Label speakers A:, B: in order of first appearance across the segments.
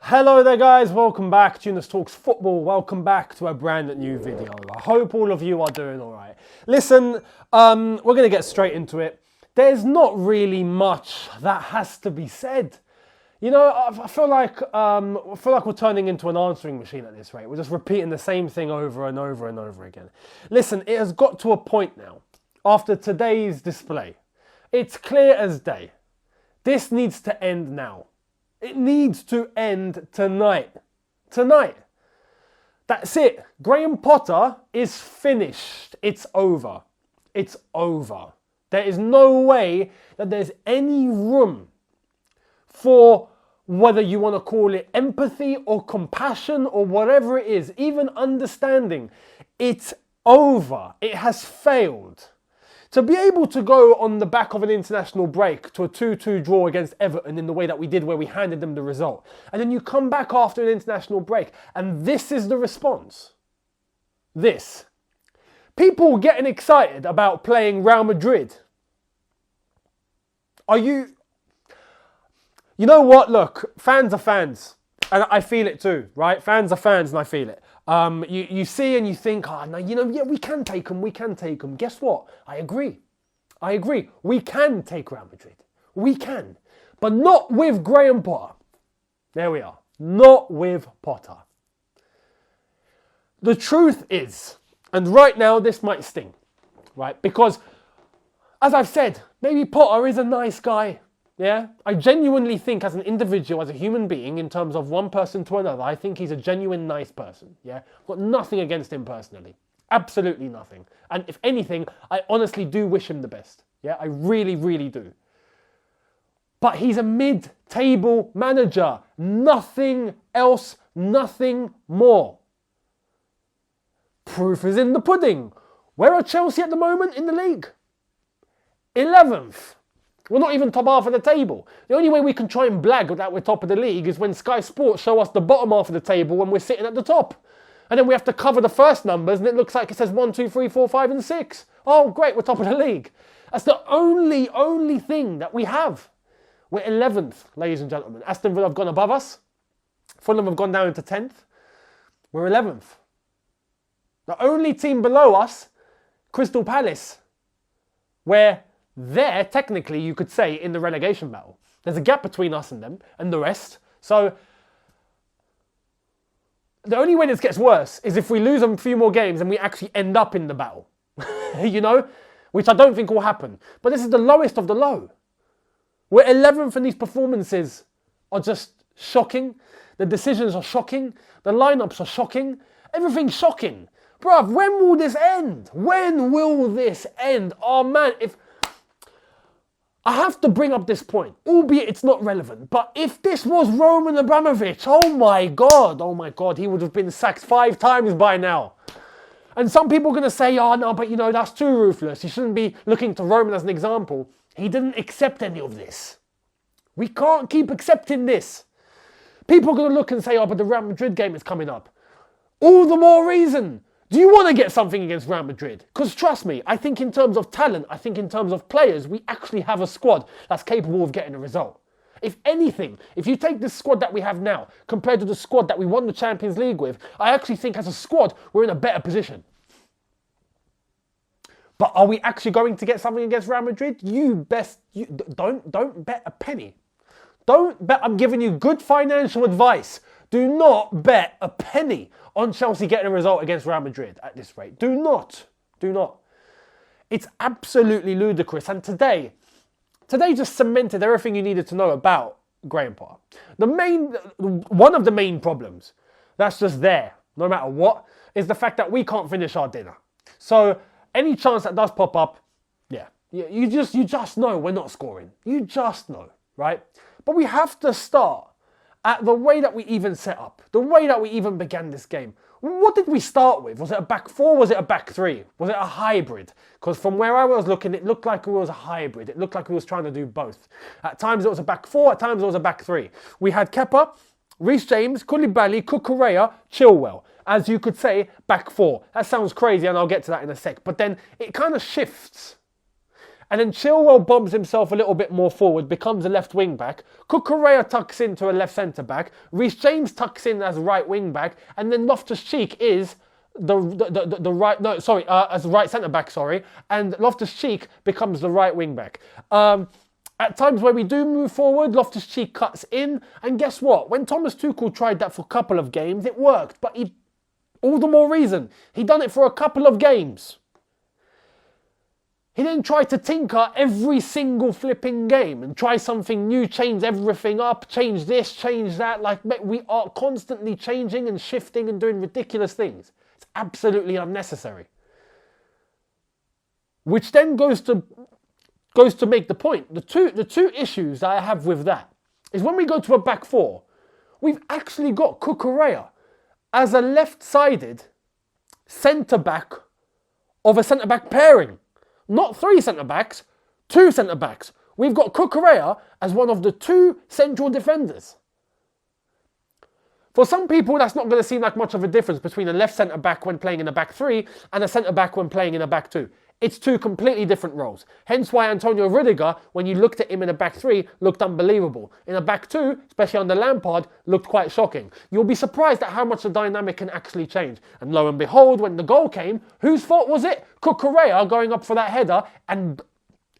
A: Hello there guys, welcome back to Younes Talks Football. Welcome back to a brand new video. I hope all of you are doing alright. Listen, we're going to get straight into it. There's not really much that has to be said. You know, I feel like we're turning into an answering machine at this rate. We're just repeating the same thing over and over and over again. Listen, it has got to a point now, after today's display. It's clear as day. This needs to end now. It needs to end tonight. Tonight. That's it. Graham Potter is finished. It's over. It's over. There is no way that there's any room for whether you want to call it empathy or compassion or whatever it is, even understanding. It's over. It has failed. To be able to go on the back of an international break to a 2-2 draw against Everton in the way that we did where we handed them the result. And then you come back after an international break and this is the response. This. People getting excited about playing Real Madrid. Are you... You know what? Look, fans are fans. And I feel it too, right? Fans are fans and I feel it. You see and you think, oh, no, you know, yeah, we can take them, we can take them. Guess what? I agree. We can take Real Madrid. We can. But not with Graham Potter. There we are. Not with Potter. The truth is, and right now this might sting, right? Because, as I've said, maybe Potter is a nice guy. Yeah, I genuinely think as an individual, as a human being, in terms of one person to another, I think he's a genuine nice person. Yeah, I've got nothing against him personally. Absolutely nothing. And if anything, I honestly do wish him the best. Yeah, I really, really do. But he's a mid-table manager. Nothing else, nothing more. Proof is in the pudding. Where are Chelsea at the moment in the league? 11th. We're not even top half of the table. The only way we can try and blag that we're top of the league is when Sky Sports show us the bottom half of the table when we're sitting at the top. And then we have to cover the first numbers and it looks like it says 1, 2, 3, 4, 5 and 6. Oh, great, we're top of the league. That's the only thing that we have. We're 11th, ladies and gentlemen. Aston Villa have gone above us. Fulham have gone down into 10th. We're 11th. The only team below us, Crystal Palace, where... They're technically, you could say, in the relegation battle. There's a gap between us and them and the rest. So the only way this gets worse is if we lose a few more games and we actually end up in the battle. You know? Which I don't think will happen. But this is the lowest of the low. We're 11th and these performances are just shocking. The decisions are shocking. The lineups are shocking. Everything's shocking. Bruv, when will this end? When will this end? Oh man, I have to bring up this point, albeit it's not relevant, but if this was Roman Abramovich, oh my God, he would have been sacked 5 times by now. And some people are going to say, oh no, but you know, that's too ruthless. You shouldn't be looking to Roman as an example. He didn't accept any of this. We can't keep accepting this. People are going to look and say, oh, but the Real Madrid game is coming up. All the more reason. Do you want to get something against Real Madrid? Because trust me, I think in terms of talent, I think in terms of players, we actually have a squad that's capable of getting a result. If anything, if you take the squad that we have now, compared to the squad that we won the Champions League with, I actually think as a squad, we're in a better position. But are we actually going to get something against Real Madrid? Don't bet a penny. Don't bet, I'm giving you good financial advice. Do not bet a penny on Chelsea getting a result against Real Madrid at this rate. Do not. It's absolutely ludicrous. And today just cemented everything you needed to know about Graham Potter. One of the main problems that's just there, no matter what, is the fact that we can't finish our dinner. So any chance that does pop up, yeah, you just know we're not scoring. You just know, right? But we have to start at the way that we even set up, the way that we even began this game. What did we start with? Was it a back 4? Was it a back 3? Was it a hybrid? Because from where I was looking, it looked like it was a hybrid. It looked like we was trying to do both. At times it was a back 4, at times it was a back 3. We had Kepa, Reece James, Koulibaly, Cucurella, Chilwell. As you could say, back 4. That sounds crazy and I'll get to that in a sec. But then it kind of shifts. And then Chilwell bombs himself a little bit more forward, becomes a left wing back. Cucurella tucks into a left centre back. Reece James tucks in as right wing back, and then Loftus-Cheek is the right, no, sorry, as right centre back, sorry, and Loftus-Cheek becomes the right wing back. At times where we do move forward, Loftus-Cheek cuts in, and guess what? When Thomas Tuchel tried that for a couple of games, it worked, but all the more reason, he done it for a couple of games. He didn't try to tinker every single flipping game and try something new, change everything up, change this, change that. Like, we are constantly changing and shifting and doing ridiculous things. It's absolutely unnecessary. Which then goes to make the point. The two issues that I have with that is when we go to a back four, we've actually got Cucurella as a left-sided centre-back of a centre-back pairing. Not 3 centre-backs, 2 centre-backs. We've got Cucurella as one of the 2 central defenders. For some people, that's not going to seem like much of a difference between a left centre-back when playing in a back 3 and a centre-back when playing in a back 2. It's 2 completely different roles. Hence why Antonio Rudiger, when you looked at him in a back 3, looked unbelievable. In a back 2, especially under Lampard, looked quite shocking. You'll be surprised at how much the dynamic can actually change. And lo and behold, when the goal came, whose fault was it? Cucurella going up for that header and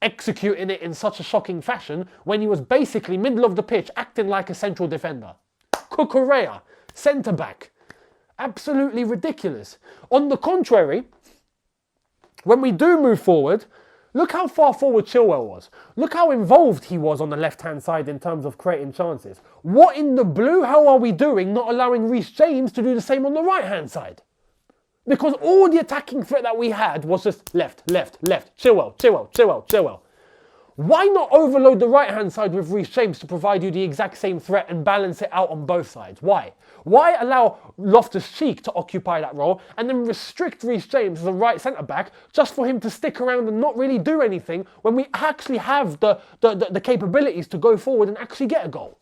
A: executing it in such a shocking fashion when he was basically middle of the pitch acting like a central defender. Cucurella, centre-back. Absolutely ridiculous. On the contrary, when we do move forward, look how far forward Chilwell was. Look how involved he was on the left-hand side in terms of creating chances. What in the blue hell are we doing not allowing Reece James to do the same on the right-hand side? Because all the attacking threat that we had was just left, Chilwell. Why not overload the right-hand side with Reece James to provide you the exact same threat and balance it out on both sides? Why? Why allow Loftus-Cheek to occupy that role and then restrict Reece James as a right centre-back just for him to stick around and not really do anything when we actually have the capabilities to go forward and actually get a goal?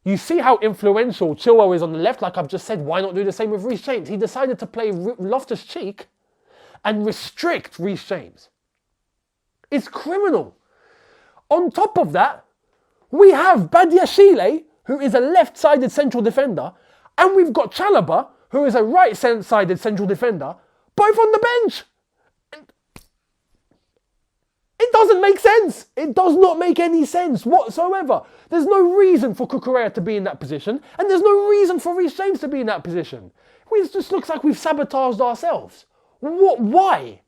A: You see how influential Chilwell is on the left, like I've just said. Why not do the same with Reece James? He decided to play Loftus-Cheek and restrict Reece James. It's criminal. On top of that, we have Badiashile, who is a left-sided central defender, and we've got Chalobah, who is a right-sided central defender, both on the bench. It doesn't make sense. It does not make any sense whatsoever. There's no reason for Cucurella to be in that position, and there's no reason for Reece James to be in that position. It just looks like we've sabotaged ourselves. Why?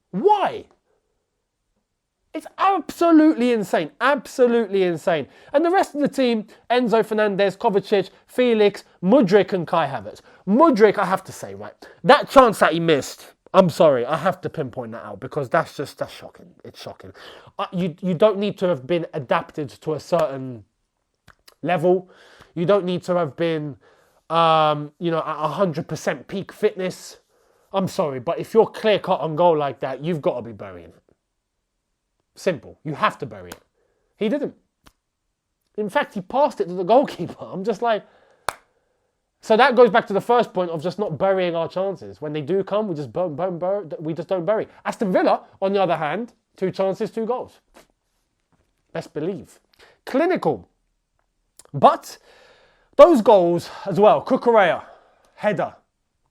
A: It's absolutely insane. Absolutely insane. And the rest of the team, Enzo Fernandez, Kovacic, Felix, Mudryk and Kai Havertz. Mudryk, I have to say, right, that chance that he missed, I'm sorry, I have to pinpoint that out because that's shocking. It's shocking. You don't need to have been adapted to a certain level. You don't need to have been, at 100% peak fitness. I'm sorry, but if you're clear-cut on goal like that, you've got to be burying it. Simple. You have to bury it. He didn't. In fact, he passed it to the goalkeeper. I'm just like... So that goes back to the first point of just not burying our chances. When they do come, we just don't bury. Aston Villa, on the other hand, 2 chances, 2 goals. Best believe. Clinical. But those goals as well. Cucurella, header,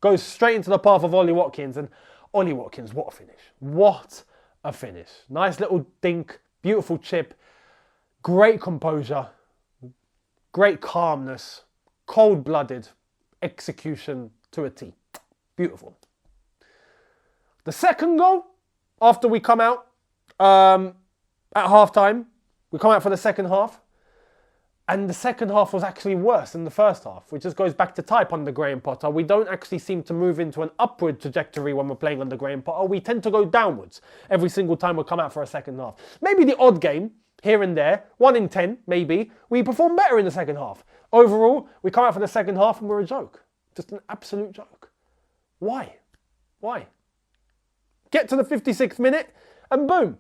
A: goes straight into the path of Ollie Watkins. And Ollie Watkins, what a finish. What a finish. Nice little dink, beautiful chip, great composure, great calmness, cold-blooded execution to a T. Beautiful. The second goal, after we come out at half-time, we come out for the second half, and the second half was actually worse than the first half, which just goes back to type under Graham Potter. We don't actually seem to move into an upward trajectory when we're playing under Graham Potter. We tend to go downwards every single time we come out for a second half. Maybe the odd game, here and there, 1 in 10, maybe, we perform better in the second half. Overall, we come out for the second half and we're a joke. Just an absolute joke. Why? Get to the 56th minute and boom.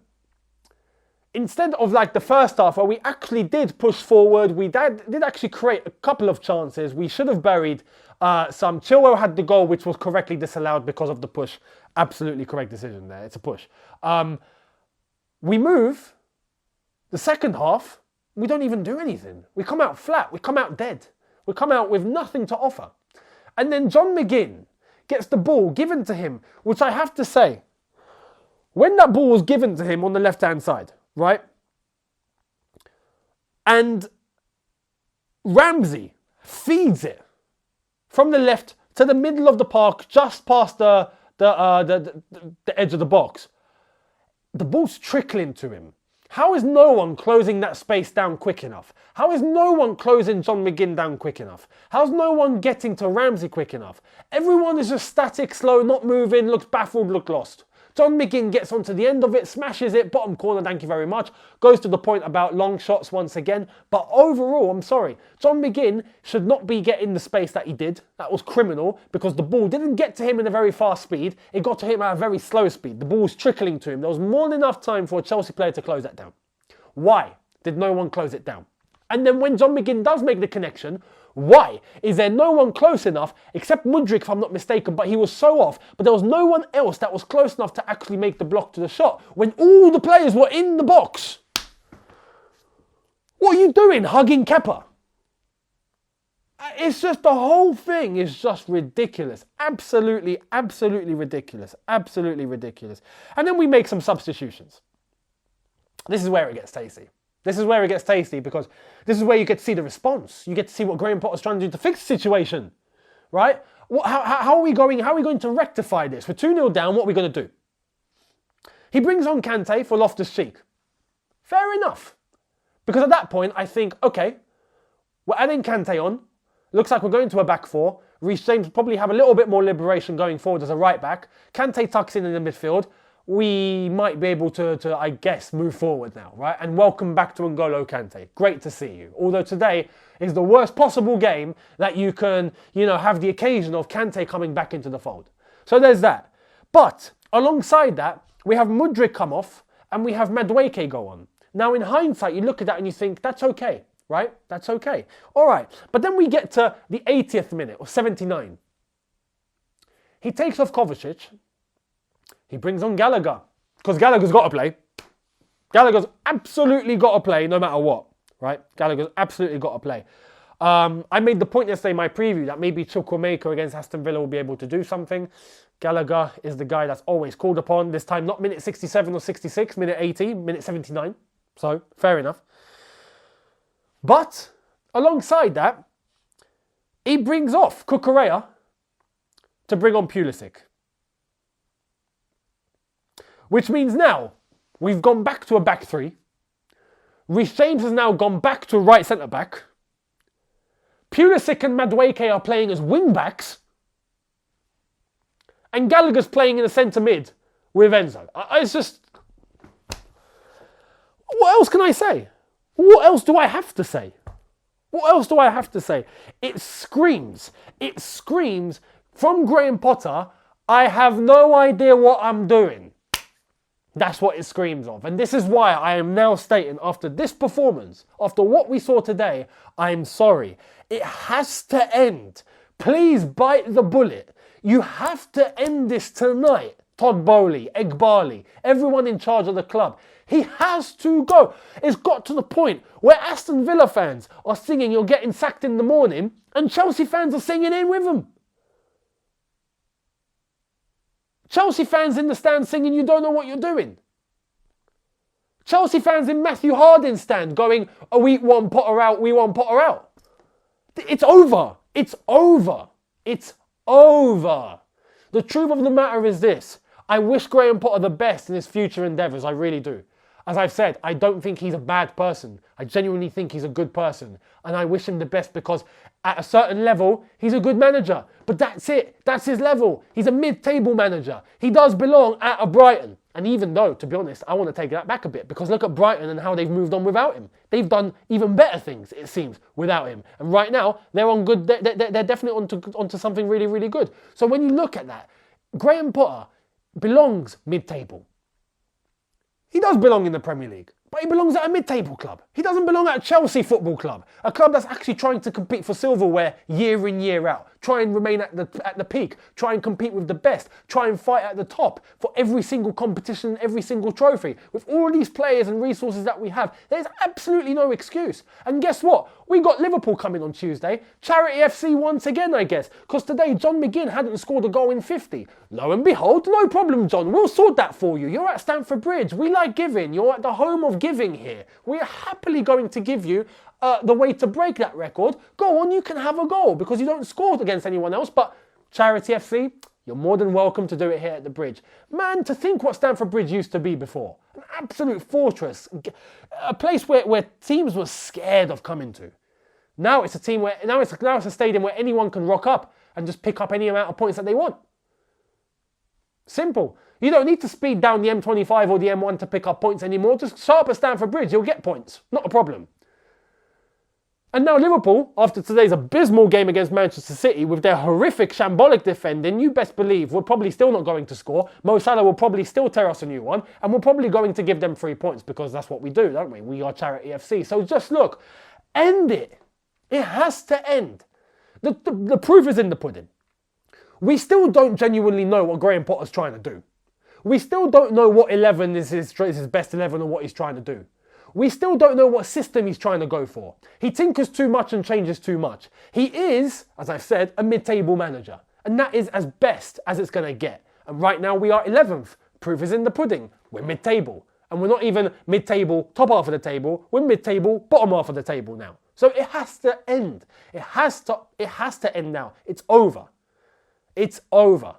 A: Instead of like the first half where we actually did push forward, we did actually create a couple of chances. We should have buried some. Chilwell had the goal, which was correctly disallowed because of the push. Absolutely correct decision there. It's a push. We move, the second half, we don't even do anything. We come out flat, we come out dead. We come out with nothing to offer. And then John McGinn gets the ball given to him, which I have to say, when that ball was given to him on the left-hand side, right? And Ramsey feeds it from the left to the middle of the park, just past the edge of the box. The ball's trickling to him. How is no one closing that space down quick enough? How is no one closing John McGinn down quick enough? How's no one getting to Ramsey quick enough? Everyone is just static, slow, not moving, looks baffled, looks lost. John McGinn gets onto the end of it, smashes it, bottom corner, thank you very much. Goes to the point about long shots once again. But overall, I'm sorry, John McGinn should not be getting the space that he did. That was criminal because the ball didn't get to him in a very fast speed. It got to him at a very slow speed. The ball was trickling to him. There was more than enough time for a Chelsea player to close that down. Why did no one close it down? And then when John McGinn does make the connection, why is there no one close enough, except Mudryk if I'm not mistaken, but he was so off, but there was no one else that was close enough to actually make the block to the shot when all the players were in the box? What are you doing, hugging Kepa? It's just, the whole thing is just ridiculous. Absolutely, absolutely ridiculous. Absolutely ridiculous. And then we make some substitutions. This is where it gets tasty. This is where it gets tasty because this is where you get to see the response. You get to see what Graham Potter's trying to do to fix the situation, right? How are we going to rectify this? We're 2-0 down, what are we going to do? He brings on Kante for Loftus-Cheek. Fair enough. Because at that point, I think, okay, we're adding Kante on. Looks like we're going to a back four. Reece James will probably have a little bit more liberation going forward as a right back. Kante tucks in the midfield. We might be able to, I guess, move forward now, right? And welcome back to N'Golo Kante. Great to see you. Although today is the worst possible game that you can, have the occasion of Kante coming back into the fold. So there's that. But alongside that, we have Mudryk come off and we have Madueke go on. Now, in hindsight, you look at that and you think, that's okay, right? That's okay. All right. But then we get to the 80th minute or 79. He takes off Kovacic. He brings on Gallagher, because Gallagher's got to play. Gallagher's absolutely got to play no matter what, right? Gallagher's absolutely got to play. I made the point yesterday in my preview that maybe Chukwuemeka against Aston Villa will be able to do something. Gallagher is the guy that's always called upon. This time not minute 67 or 66, minute 80, minute 79. So, fair enough. But, alongside that, he brings off Cucurella to bring on Pulisic. Which means now, we've gone back to a back three. Reece James has now gone back to right centre-back. Pulisic and Madueke are playing as wing-backs. And Gallagher's playing in the centre-mid with Enzo. It's just... What else can I say? What else do I have to say? What else do I have to say? It screams from Graham Potter, I have no idea what I'm doing. That's what it screams of. And this is why I am now stating, after this performance, after what we saw today, I'm sorry. It has to end. Please bite the bullet. You have to end this tonight. Todd Bowley, Egbali, everyone in charge of the club. He has to go. It's got to the point where Aston Villa fans are singing "You're getting sacked in the morning" and Chelsea fans are singing in with them. Chelsea fans in the stand singing "You don't know what you're doing." Chelsea fans in Matthew Hardin's stand going, "Oh, we want Potter out, we want Potter out." It's over. It's over. It's over. The truth of the matter is this. I wish Graham Potter the best in his future endeavours. I really do. As I've said, I don't think he's a bad person. I genuinely think he's a good person. And I wish him the best because at a certain level, he's a good manager. But that's it. That's his level. He's a mid-table manager. He does belong at a Brighton. And even though, to be honest, I want to take that back a bit because look at Brighton and how they've moved on without him. They've done even better things, it seems, without him. And right now, they're on good. They're definitely onto something really, really good. So when you look at that, Graham Potter belongs mid-table. He does belong in the Premier League, but he belongs at a mid-table club. He doesn't belong at a Chelsea football club, a club that's actually trying to compete for silverware year in, year out. try and remain at the peak, try and compete with the best, try and fight at the top for every single competition, every single trophy. With all these players and resources that we have, there's absolutely no excuse. And guess what? We got Liverpool coming on Tuesday. Charity FC once again, I guess, because today John McGinn hadn't scored a goal in 50. Lo and behold, no problem, John. We'll sort that for you. You're at Stamford Bridge. We like giving. You're at the home of giving here. We are happily going to give you the way to break that record. Go on, you can have a goal because you don't score against anyone else. But Charity FC, you're more than welcome to do it here at the Bridge. Man, to think what Stamford Bridge used to be before. An absolute fortress. A place where teams were scared of coming to. Now it's a team where now it's a stadium where anyone can rock up and just pick up any amount of points that they want. Simple. You don't need to speed down the M25 or the M1 to pick up points anymore. Just show up at Stamford Bridge, you'll get points. Not a problem. And now Liverpool, after today's abysmal game against Manchester City, with their horrific, shambolic defending, you best believe we're probably still not going to score. Mo Salah will probably still tear us a new one, and we're probably going to give them 3 points because that's what we do, don't we? We are Charity FC. So just look, end it. It has to end. The proof is in the pudding. We still don't genuinely know what Graham Potter's trying to do. We still don't know what 11 is his best 11 or what he's trying to do. We still don't know what system he's trying to go for. He tinkers too much and changes too much. He is, as I've said, a mid-table manager. And that is as best as it's going to get. And right now we are 11th. Proof is in the pudding. We're mid-table. And we're not even mid-table, top half of the table. We're mid-table, bottom half of the table now. So it has to end. It has to end now. It's over. It's over.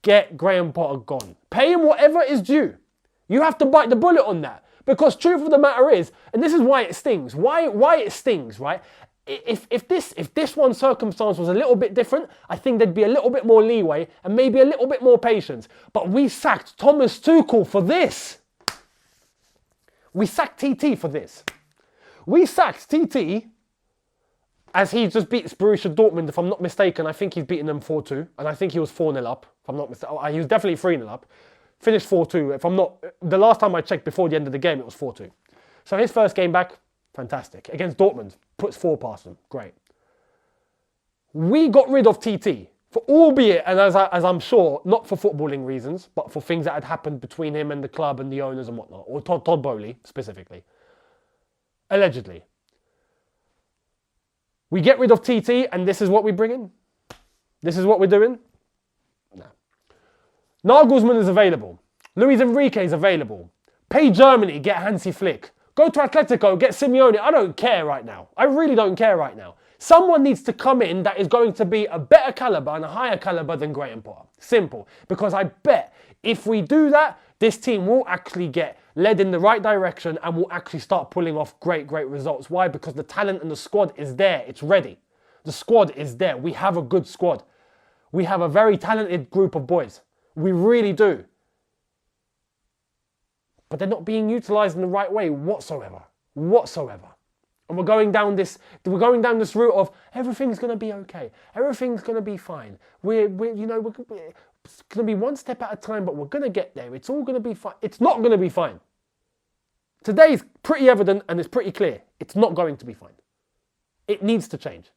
A: Get Graham Potter gone. Pay him whatever is due. You have to bite the bullet on that. Because truth of the matter is, and this is why it stings. Why it stings, right? If this one circumstance was a little bit different, I think there'd be a little bit more leeway and maybe a little bit more patience. But we sacked Thomas Tuchel for this. We sacked TT for this. We sacked TT as he just beat Borussia Dortmund, if I'm not mistaken. I think he's beaten them 4-2. And I think he was 4-0 up, if I'm not mistaken. Oh, he was definitely 3-0 up. Finished 4-2. If I'm not... The last time I checked before the end of the game, it was 4-2. So his first game back, fantastic. Against Dortmund, puts 4 past them. Great. We got rid of TT. For albeit, and as I'm sure, not for footballing reasons, but for things that had happened between him and the club and the owners and whatnot. Or Todd Bowley, specifically. Allegedly. We get rid of TT, and this is what we bring in? This is what we're doing? No. Nagelsmann is available. Luis Enrique is available. Pay Germany, get Hansi Flick. Go to Atletico, get Simeone. I don't care right now. I really don't care right now. Someone needs to come in that is going to be a better caliber and a higher caliber than Graham Potter. Simple. Because I bet if we do that, this team will actually get led in the right direction and will actually start pulling off great results. Why? Because the talent and the squad is there. It's ready. The squad is there. We have a good squad. We have a very talented group of boys. We really do. But they're not being utilised in the right way whatsoever. And we're going down this route of everything's going to be okay. Everything's going to be fine. We're it's going to be one step at a time, but we're going to get there. It's all going to be fine. It's not going to be fine. Today is pretty evident and it's pretty clear. It's not going to be fine. It needs to change.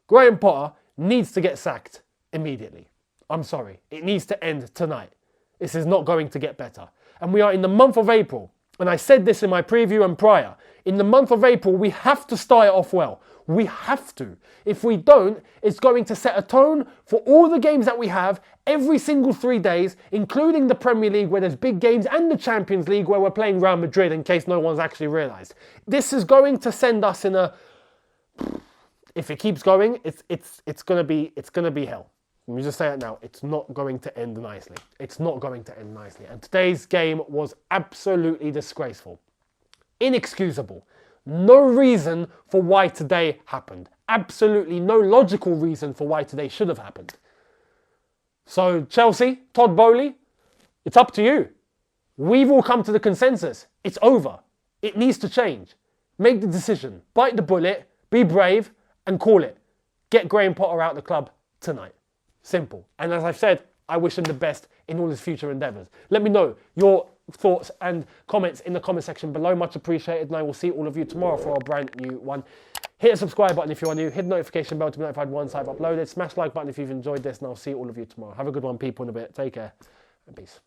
A: Graham Potter needs to get sacked immediately. I'm sorry. It needs to end tonight. This is not going to get better. And we are in the month of April. And I said this in my preview and prior. In the month of April, we have to start it off well. We have to. If we don't, it's going to set a tone for all the games that we have every single 3 days, including the Premier League where there's big games and the Champions League where we're playing Real Madrid in case no one's actually realised. This is going to send us in a... If it keeps going, it's going to be hell. Let me just say it now. It's not going to end nicely. It's not going to end nicely. And today's game was absolutely disgraceful. Inexcusable. No reason for why today happened. Absolutely no logical reason for why today should have happened. So Chelsea, Todd Bowley, it's up to you. We've all come to the consensus. It's over. It needs to change. Make the decision. Bite the bullet. Be brave and call it. Get Graham Potter out of the club tonight. Simple. And as I've said, I wish him the best in all his future endeavours. Let me know your thoughts and comments in the comment section below. Much appreciated. And I will see all of you tomorrow for a brand new one Hit the subscribe button if you are new. Hit the notification bell to be notified once I've uploaded. Smash the like button if you've enjoyed this, and I'll see all of you tomorrow. Have a good one, people, in a bit. Take care and peace.